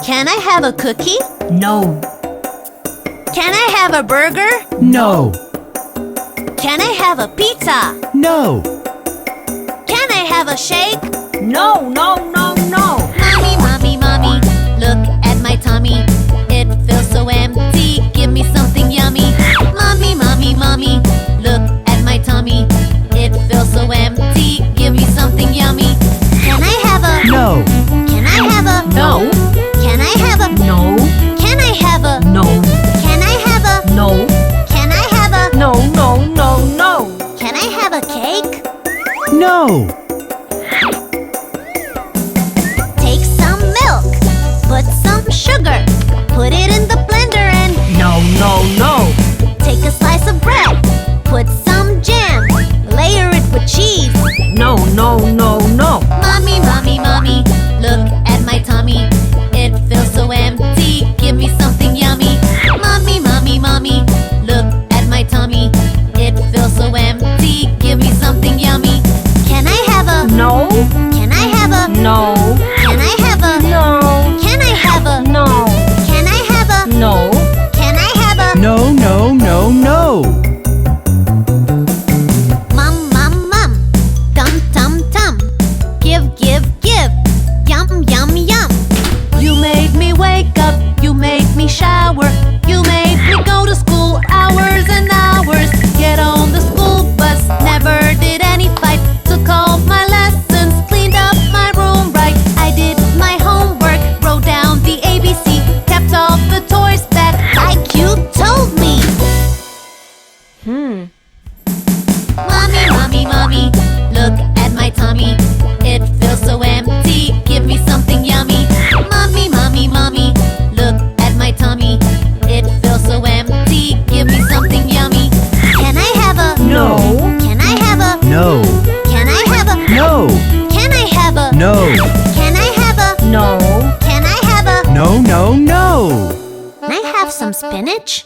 Can I have a cookie? No. Can I have a burger? No. Can I have a pizza? No. Can I have a shake? No, no, no, no. Mommy, mommy, mommy, look at my tummy. It feels so empty, give me something yummy. Mommy, mommy, mommy, look at my tummy. It feels so empty, give me something yummy. Can I have a? No. Can I have a? No. Can I have a? No. Can I have a? No. Can I have a? No. Can I have a? No, no, no, no. Can I have a cake? No. Take some milk, put some sugar, put it in the blender and No, no, no. take a slice of bread, put some jam, layer it with cheese. No, no, no, no. Mommy, mommy, mommy, look at my tummy. It feels so empty, give me something yummy. Mommy, mommy, mommy, look at my tummy. It feels so empty, give me something yummy. Can I have a? No. Can I have a? No. Can I have a? No. Can I have a? No. Can I have a? No. Can I have a? No, no, no, no. Mum, mum, mum, tum, tum, tum. Give, give, give. Yum, yum, yum. You made me wake up. You made me shower. You made me go to school hours and hours. Get on the school bus. Never did any fight. Took all my lessons. Cleaned up my room right. I did my homework. Wrote down the ABC. Kept all the toys back like you told me. Mommy, mommy, mommy, look at my tummy. It feels so empty, give me something yummy. Mommy, mommy, mommy, look at my tummy. It feels so empty, give me something yummy. Can I have a? No. Can I have a? No. Can I have a? No. Can I have a? No. Can I have a? No. Can I have a? No, no, no. Can I have some spinach?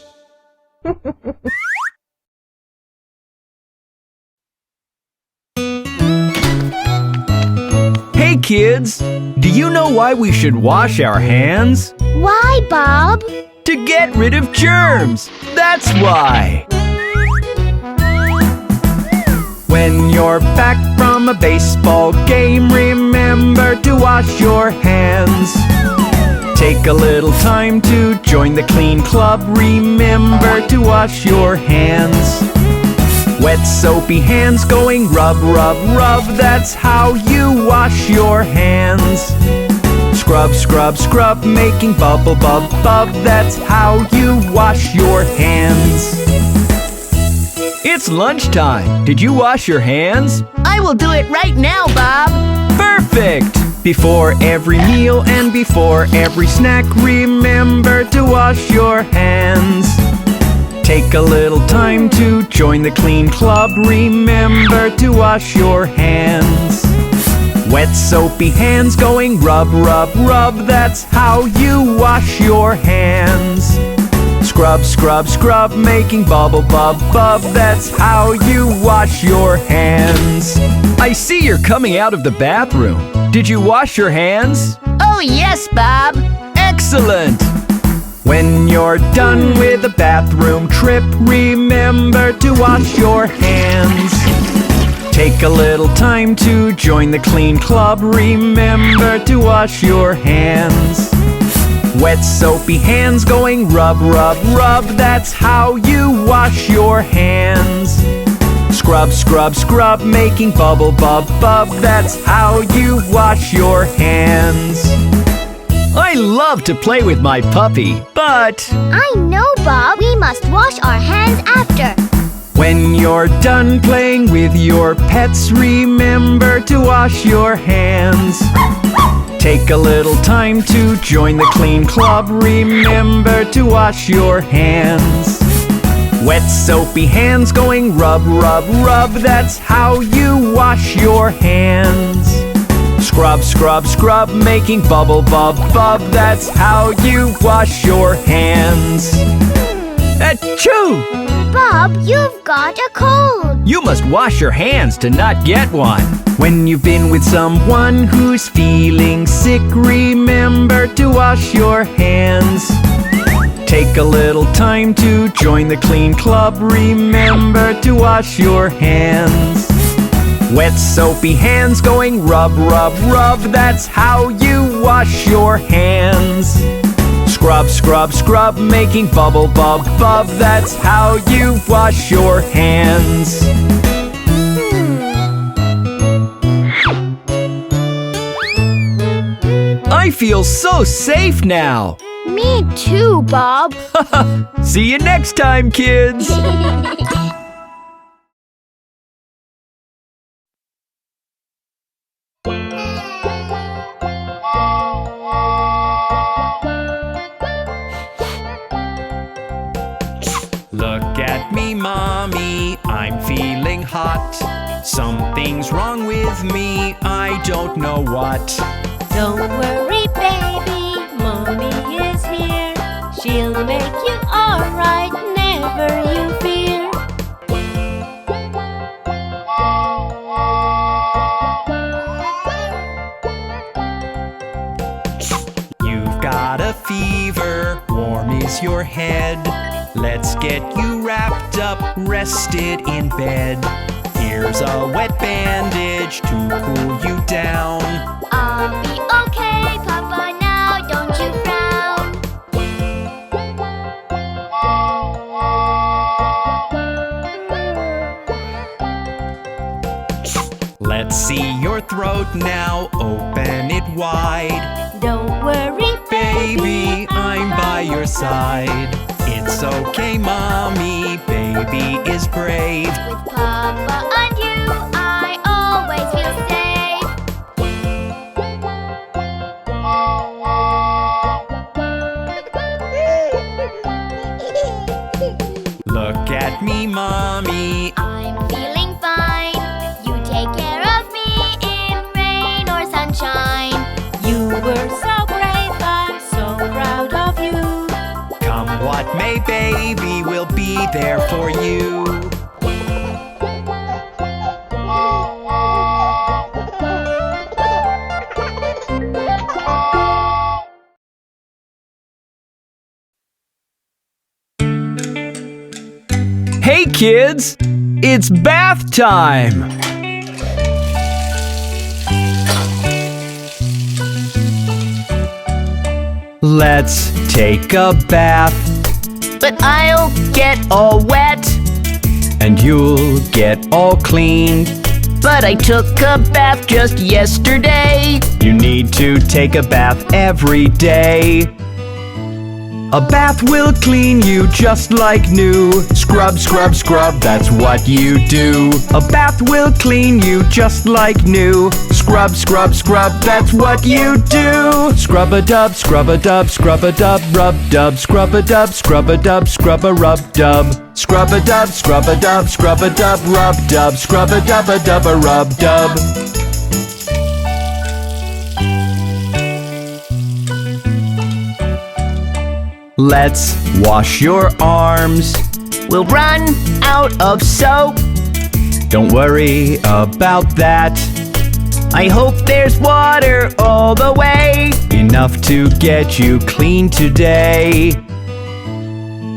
Hey kids, do you know why we should wash our hands? Why, Bob? To get rid of germs. That's why. When you're back from a baseball game, remember to wash your hands. Take a little time to join the clean club. Remember to wash your hands. Wet soapy hands going rub, rub, rub. That's how you wash your hands. Scrub, scrub, scrub, making bubble, bub, bub. That's how you wash your hands. It's lunchtime. Did you wash your hands? I will do it right now, Bob. Perfect! Before every meal and before every snack, remember to wash your hands. Take a little time to join the clean club. Remember to wash your hands. Wet soapy hands going rub, rub, rub. That's how you wash your hands. Scrub, scrub, scrub, making bubble, bub, bub. That's how you wash your hands. I see you're coming out of the bathroom. Did you wash your hands? Oh, yes, Bob. Excellent! When you're done with the bathroom trip, remember to wash your hands. Take a little time to join the clean club. Remember to wash your hands. Wet soapy hands going rub, rub, rub. That's how you wash your hands. Scrub, scrub, scrub, making bubble, bub, bub. That's how you wash your hands. I love to play with my puppy, but I know, Bob. We must wash our hands after. when you're done playing with your pets, remember to wash your hands. Take a little time to join the clean club. Remember to wash your hands. Wet soapy hands going rub, rub, rub. That's how you wash your hands. Scrub, scrub, scrub, making bubble, bub, bub. That's how you wash your hands. Achoo! Bob, you've got a cold. You must wash your hands to not get one. When you've been with someone who's feeling sick, remember to wash your hands. Take a little time to join the clean club. Remember to wash your hands. Wet soapy hands going rub, rub, rub. That's how you wash your hands. Scrub, scrub, scrub, making bubble, bub, bub. That's how you wash your hands. I feel so safe now. Me too, Bob. See you next time, kids. Look at me, Mommy, I'm feeling hot. Something's wrong with me, I don't know what. Don't worry, baby, Mommy is here. She'll make you alright, never you fear. You've got a fever, warm is your head. Let's get you wrapped up, rested in bed. Here's a wet bandage to cool you down. I'll be okay, Papa, now don't you frown. Let's see your throat now, open it wide. Don't worry, Baby, I'm by your side. It's okay, Mommy, baby is brave. With Papa and you, I always feel safe. Look at me, Mommy, I'm feeling fine. You take care of me in rain or sunshine. you were so brave, I'm so proud of you. come what may, baby, we'll be there for you. Hey kids, it's bath time! Let's take a bath But I'll get all wet. and you'll get all clean. But I took a bath just yesterday. You need to take a bath every day. A bath will clean you just like new. Scrub, scrub, scrub, that's what you do. A bath will clean you just like new. Scrub, scrub, scrub, that's what you do. Scrub-a-dub, scrub-a-dub, scrub-a-dub, rub-dub, scrub-a-dub, scrub-a-dub, scrub-a-rub-dub. Scrub-a-dub, scrub-a-dub, scrub-a-dub, rub-dub, scrub-a-dub-a-dub-a-rub-dub. Let's wash your arms. We'll run out of soap. Don't worry about that. I hope there's water all the way. Enough to get you clean today.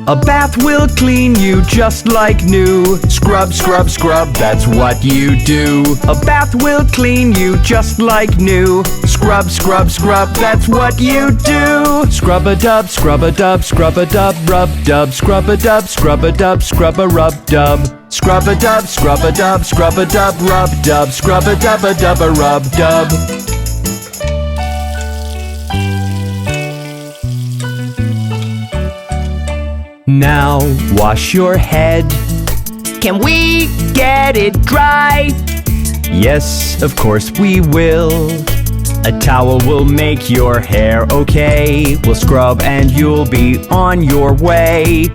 A bath will clean you just like new. Scrub, scrub, scrub, that's what you do. A bath will clean you just like new. Scrub, scrub, scrub, that's what you do. Scrub-a-dub, scrub-a-dub, scrub-a-dub, rub-dub, scrub-a-dub, scrub-a-dub, scrub-a-rub-dub. Scrub-a-dub, scrub-a-dub, scrub-a-dub, rub-dub, scrub-a-dub-a-dub-a-rub-dub. Now wash your head. Can we get it dry? Yes, of course we will. A towel will make your hair okay. We'll scrub and you'll be on your way.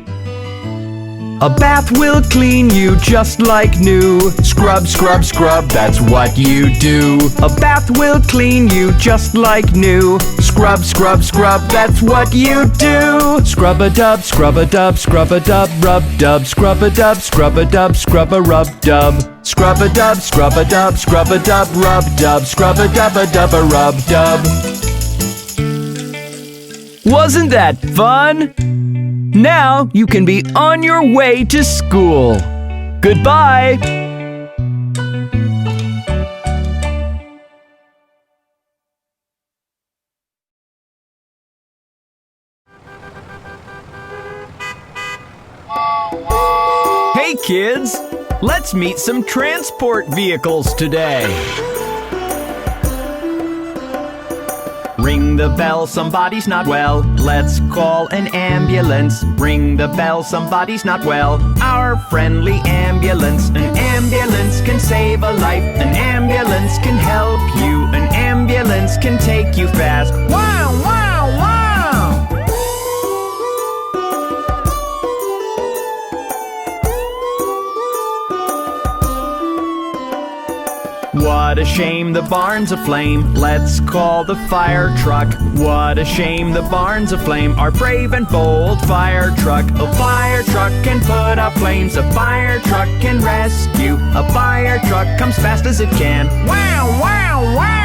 A bath will clean you just like new. Scrub, scrub, scrub, that's what you do. A bath will clean you just like new. Scrub, scrub, scrub, that's what you do. Scrub-a-dub, scrub-a-dub, scrub-a-dub, rub-dub, scrub-a-dub, scrub-a-dub, scrub-a-rub-dub. Scrub-a-dub, scrub-a-dub, scrub-a-dub, rub-dub, scrub-a-dub-a-dub-a-rub-dub. Wasn't that fun? Now you can be on your way to school. Goodbye! Hey kids! Let's meet some transport vehicles today. Ring the bell, somebody's not well. Let's call an ambulance. Ring the bell, somebody's not well. Our friendly ambulance. An ambulance can save a life. An ambulance can help you. An ambulance can take you fast. Wow, wow, wow! What a shame the barn's aflame. Let's call the fire truck. What a shame the barn's aflame. Our brave and bold fire truck. A fire truck can put out flames. A fire truck can rescue. A fire truck comes fast as it can. Wow, wow, wow!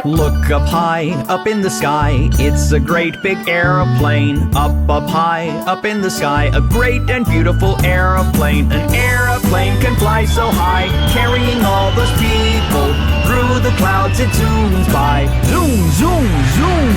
Look up high, up in the sky. It's a great big aeroplane. Up, up high, up in the sky. A great and beautiful aeroplane. An aeroplane can fly so high, carrying all those people. Through the clouds it zooms by. Zoom, zoom, zoom.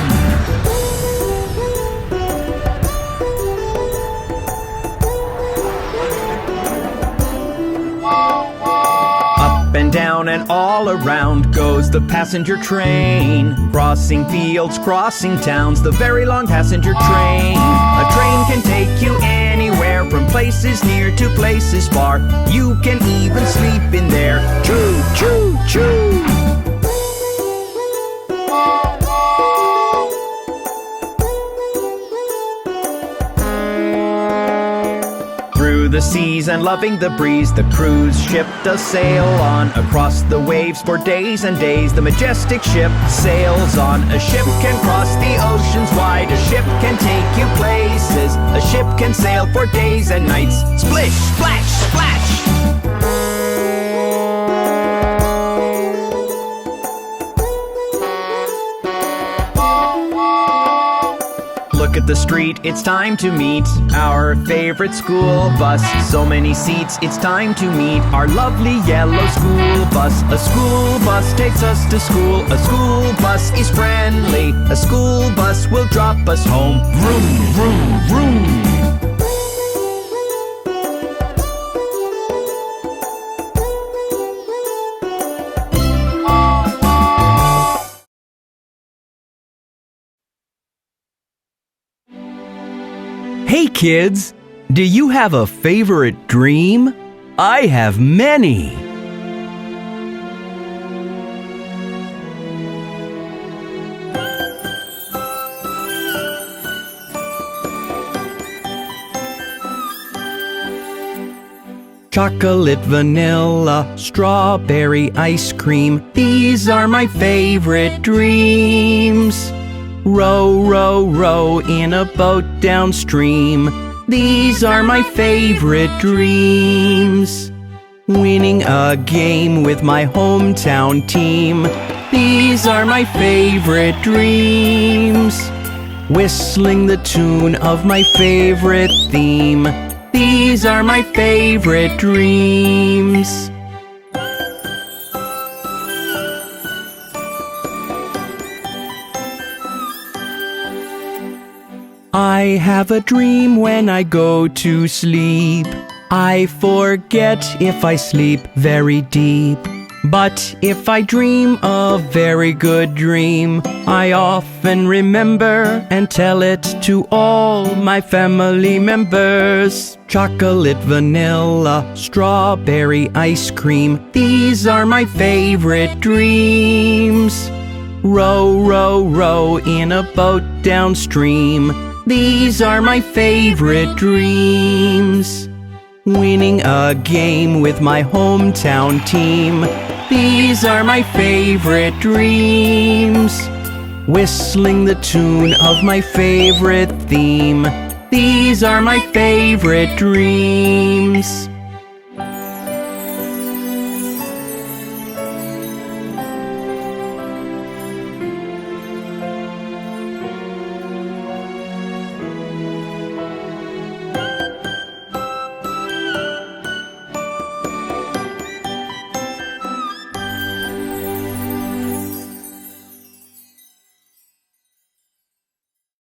Up and down and all around goes the passenger train. Crossing fields, crossing towns, the very long passenger train. A train can take you anywhere, from places near to places far. You can even sleep in there. Choo, choo, choo. Through the seas and loving the breeze, the cruise ship does sail on. Across the waves for days and days, the majestic ship sails on. A ship can cross the oceans wide. A ship can take you places. A ship can sail for days and nights. Splish, splash, splash! Look at the street, it's time to meet our favorite school bus. So many seats, it's time to meet our lovely yellow school bus. A school bus takes us to school. A school bus is friendly. A school bus will drop us home. Vroom, vroom, vroom. Hey kids, do you have a favorite dream? I have many. Chocolate, vanilla, strawberry ice cream. These are my favorite dreams. Row, row, row in a boat downstream. These are my favorite dreams. Winning a game with my hometown team. These are my favorite dreams. Whistling the tune of my favorite theme. These are my favorite dreams. I have a dream when I go to sleep. I forget if I sleep very deep. But if I dream a very good dream, I often remember and tell it to all my family members. Chocolate, vanilla, strawberry ice cream, these are my favorite dreams. Row, row, row in a boat downstream, these are my favorite dreams. Winning a game with my hometown team, these are my favorite dreams. Whistling the tune of my favorite theme, these are my favorite dreams.